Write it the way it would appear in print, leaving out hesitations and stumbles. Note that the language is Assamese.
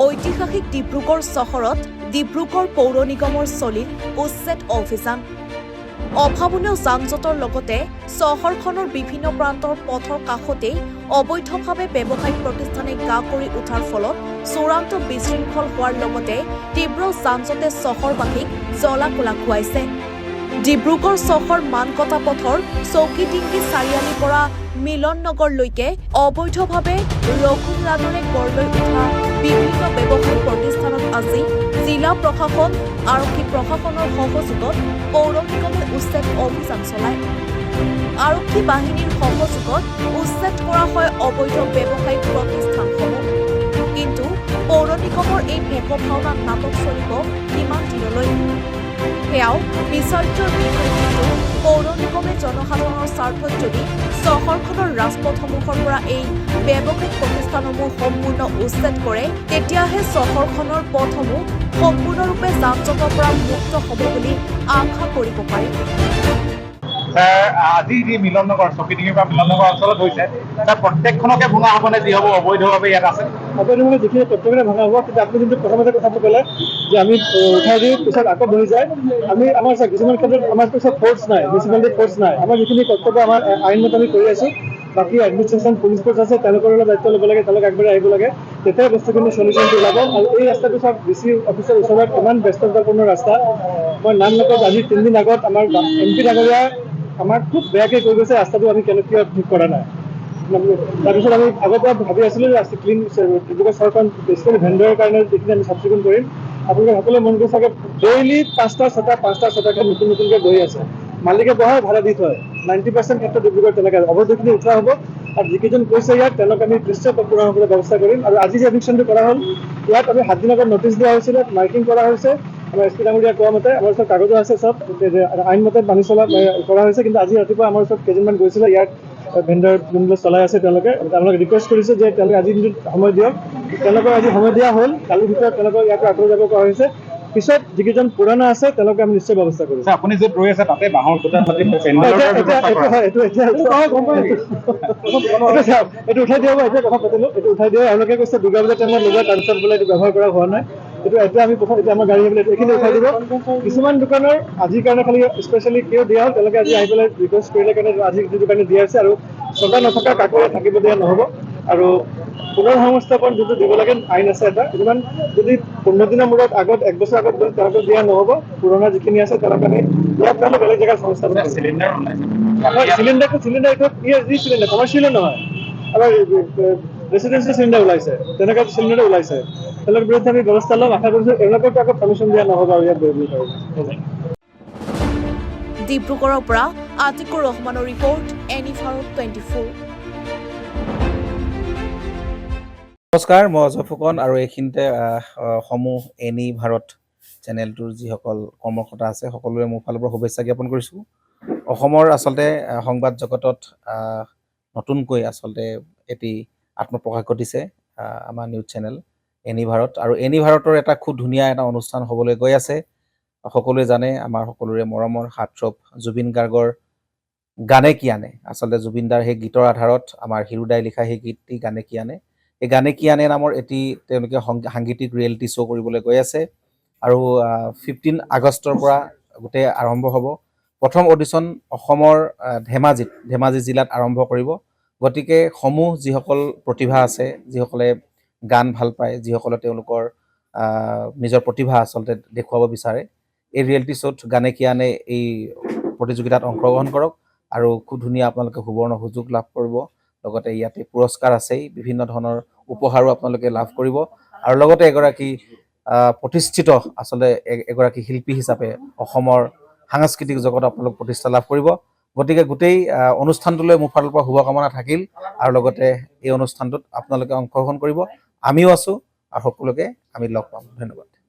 ঐতিহাসিক ডিব্ৰুগড় চহৰত ডিব্ৰুগড় পৌৰ নিগমৰ চলিল উচ্ছেদ অভিযান। অভাৱনীয় যান-জঁটৰ লগতে চহৰখনৰ বিভিন্ন প্ৰান্তৰ পথৰ কাষতেই অবৈধভাৱে ব্যৱসায়িক প্ৰতিষ্ঠানে গা কৰি উঠাৰ ফলত চূড়ান্ত বিশৃংখল হোৱাৰ লগতে তীব্ৰ যান-জঁটে চহৰবাসীক জ্বলা-কলা খুৱাইছে। ডিব্ৰুগড় চহৰ মানকটা পথৰ চৌকিডিঙ্গি চাৰিআলিৰ পৰা মিলন নগৰলৈকে অবৈধভাৱে ৰঘুনাথৰে গড়লৈ উঠা বিভিন্ন ব্যৱসায়িক প্ৰতিষ্ঠানত আজি জিলা প্ৰশাসন আৰক্ষী প্ৰশাসনৰ সহযোগত পৌৰ নিগমে উচ্ছেদ অভিযান চলায়। আৰক্ষী বাহিনীৰ সহযোগত উচ্ছেদ কৰা হয় অবৈধ ব্যৱসায়িক প্ৰতিষ্ঠানসমূহ। কিন্তু পৌৰ নিগমৰ এই ভেকভাওনা নাটক চলিব কিমান দিনলৈ সেয়াও বিচাৰ্যৰ বিষয়। কিন্তু পৌৰ নিগমে জনসাধাৰণৰ স্বাৰ্থত যদি চহৰখনৰ ৰাজপথসমূহৰ পৰা এই ব্যৱসায়িক প্ৰতিষ্ঠানসমূহ সম্পূৰ্ণ উচ্ছেদ কৰে তেতিয়াহে চহৰখনৰ পথসমূহ সম্পূৰ্ণৰূপে যান-জঁটৰ পৰা মুক্ত হ'ব বুলি আশা কৰিব পাৰি। আজি যি মিলন নগৰ চকিডিঙ্গিৰ পৰা মিলন নগৰ অঞ্চলত হৈছে তাত প্ৰত্যেকখনকে ভঙা হ'বনে যি হ'ব অবৈধভাৱে ইয়াত আছে? অবৈধভাৱে যিখিনি প্ৰত্যেকৰে ভঙা হ'ব। কিন্তু আপুনি যোনটো প্ৰথমতে কথাটো ক'লে যে আমি উঠাই দিওঁ পিছত আকৌ বহি যায়, আমি আমাৰ কিছুমান ক্ষেত্ৰত আমাৰ পিছত ফ'ৰ্চ নাই, মিউনিচিপালিটি ফ'ৰ্চ নাই। আমাৰ যিখিনি কৰ্তব্য আমাৰ আইনমতে আমি কৰি আছোঁ। বাকী এডমিনিষ্ট্ৰেশ্যন পুলিচ ফ'ৰ্চ আছে, তেওঁলোকৰ দায়িত্ব ল'ব লাগে, তেওঁলোকে আগবাঢ়ি আহিব লাগে, তেতিয়া বস্তুখিনি চলিউশ্যনটো ওলাব। আৰু এই ৰাস্তাটো চব ডিচি অফিচৰ ওচৰত ইমান ব্যস্ততাপূৰ্ণ ৰাস্তা। মই নাম নকওঁ, আজি 3 দিন আগত আমাৰ MP ডাঙৰীয়া আমাক খুব বেয়াকৈ কৈ গৈছে ৰাস্তাটো আমি কেনেকৈ ঠিক কৰা নাই। তাৰপিছত আমি আগৰ পৰা ভাবি আছিলোঁ যে ক্লিন ডিব্ৰুগড় চহৰখন বেছিকৈ ভেণ্ডৰৰ কাৰণে যিখিনি আমি চাফ চিকুণ কৰিম। আপোনালোকে সকলোৱে মন কৰি চাগে ডেইলি 5টা 6টাকৈ নতুনকৈ বহি আছে। মালিকে বহাই ভাড়া দি থয়। 90% ক্ষেত্ৰত ডিব্ৰুগড় তেনেকৈ অবৈধখিনি উঠোৱা হ'ব। আৰু যিকেইজন কৈছে ইয়াত তেওঁলোক আমি নিশ্চয় পূৰণ হ'বলৈ ব্যৱস্থা কৰিম। আৰু আজি যে এভিকশ্যনটো কৰা হ'ল ইয়াত আমি 7 দিন আগত নটিচ দিয়া হৈছিলে, মাইকিং কৰা হৈছে। আমাৰ SP ডাঙৰীয়া কোৱা মতে আমাৰ ওচৰত কাগজো আছে, চব আইনমতে মানি চলা কৰা হৈছে। কিন্তু আজি ৰাতিপুৱা আমাৰ ওচৰত কেইজনমান গৈছিলে ইয়াত ভেণ্ডৰ যোনবিলাক চলাই আছে তেওঁলোকে ৰিকুৱেষ্ট কৰিছে যে তেওঁলোকে আজি দিনটোত সময় দিয়ক। তেওঁলোকক আজি সময় দিয়া হ'ল, কালিৰ ভিতৰত তেওঁলোকক ইয়াৰ পৰা আঁতৰি যাব কোৱা হৈছে। পিছত যিকেইজন পুৰণা আছে তেওঁলোকে আমি নিশ্চয় ব্যৱস্থা কৰিম। আপুনি য'ত ৰৈ আছে তাতে বাঁহৰ খুঁটা পাতি এইটো উঠাই দিয়া হ'ব। এতিয়া কথা পাতিলোঁ, এইটো উঠাই দিয়া। এওঁলোকে কৈছে দুৰ্গা পূজাৰ টাইমত লগোৱা, তাৰপিছত বোলে এইটো ব্যৱহাৰ কৰা হোৱা নাই। এইটো এতিয়া আমি প্ৰথম এতিয়া আমাৰ গাড়ী আহিবলৈ এইখিনি উঠাই দিব। কিছুমান দোকানৰ আজিৰ কাৰণে খালি স্পেচিয়েলি কিয় দিয়া হ'ল, তেওঁলোকে আজি আহি পেলাই ৰিকুৱেষ্ট কৰিলে কাৰণে আজি যিটো কাৰণে দিয়া আছে। আৰু চকা নথকা কাকো থাকিব দিয়া নহ'ব। আৰু পুনৰ সংস্থাপন যিটো দিব লাগে আইন আছে এটা, ইমান যদি 15 দিনৰ মূৰত আগত 1 বছৰ আগত যদি তেওঁলোকক দিয়া নহ'ব, পুৰণা যিখিনি আছে তেওঁলোকে আমি ইয়াত তেওঁলোকে বেলেগ জেগাত সংস্থাপন কৰিব। চিলিণ্ডাৰ এইটো চিলিণ্ডাৰ কমাৰ্চিয়েলো নহয়, আমাৰ ৰেচিডেঞ্চিয়েল চিলিণ্ডাৰ ওলাইছে, তেনেকুৱা চিলিণ্ডাৰ ওলাইছে। তেওঁলোকৰ বিৰুদ্ধে আমি ব্যৱস্থা ল'ম। আশা কৰিছোঁ এওঁলোককো আকৌ পাৰ্মিশ্যন দিয়া নহ'ব আৰু ইয়াত বহিবলৈ পাৰিব। ডিব্ৰুগড়ৰ পৰা আতিকুৰ ৰহমানৰ ৰিপৰ্ট, এনি ভাৰত 24। নমস্কাৰ, মই অজয় ফুকন আৰু এইখিনিতে সমূহ এনি ভাৰত চেনেলটোৰ যিসকল কৰ্মকৰ্তা আছে সকলোৰে মোৰ ফালৰ পৰা শুভেচ্ছা জ্ঞাপন কৰিছোঁ। অসমৰ আচলতে সংবাদ জগতত নতুনকৈ আচলতে এটি আত্মপ্ৰকাশ ঘটিছে আমাৰ নিউজ চেনেল এনি ভাৰত। আৰু এনি ভাৰতৰ এটা খুব ধুনীয়া এটা অনুষ্ঠান হ'বলৈ গৈ আছে। সকলোৱে জানে আমাৰ সকলোৰে মৰমৰ হাৰ্টথ্ৰব জুবিন গাৰ্গৰ গানে কি আনে, আচলতে জুবিন দাৰ সেই গীতৰ আধাৰত আমাৰ হিৰুদাই লিখা সেই গীতটি গানে কি আনে, এই গানে কি আনে নামৰ এটি তেওঁলোকে সাংগীতিক ৰিয়েলিটি শ্ব' কৰিবলৈ গৈ আছে। আৰু 15 আগষ্টৰ পৰা গোটেই আৰম্ভ হ'ব। প্ৰথম অডিশ্যন অসমৰ ধেমাজি জিলাত আৰম্ভ কৰিব। গতিকে সমূহ যিসকল প্ৰতিভা আছে, যিসকলে গান ভাল পায়, যিসকলে তেওঁলোকৰ নিজৰ প্ৰতিভা আচলতে দেখুৱাব বিচাৰে, এই ৰিয়েলিটি শ্ব'ত গানে কি আনে এই প্ৰতিযোগিতাত অংশগ্ৰহণ কৰক। আৰু খুব ধুনীয়া আপোনালোকে সুবৰ্ণ সুযোগ লাভ কৰিব। লগতে ইয়াতে পুৰস্কাৰ আছেই, বিভিন্ন ধৰণৰ উপহাৰো আপোনালোকে লাভ কৰিব। আৰু লগতে এগৰাকী প্ৰতিষ্ঠিত আচলতে এগৰাকী শিল্পী হিচাপে অসমৰ সাংস্কৃতিক জগতত আপোনালোক প্ৰতিষ্ঠা লাভ কৰিব। গতিকে গোটেই অনুষ্ঠানটোলৈ মোৰ ফালৰ পৰা শুভকামনা থাকিল। আৰু লগতে এই অনুষ্ঠানটোত আপোনালোকে অংশগ্ৰহণ কৰিব, আমিও আছোঁ আৰু সকলোকে আমি লগ পাম। ধন্যবাদ।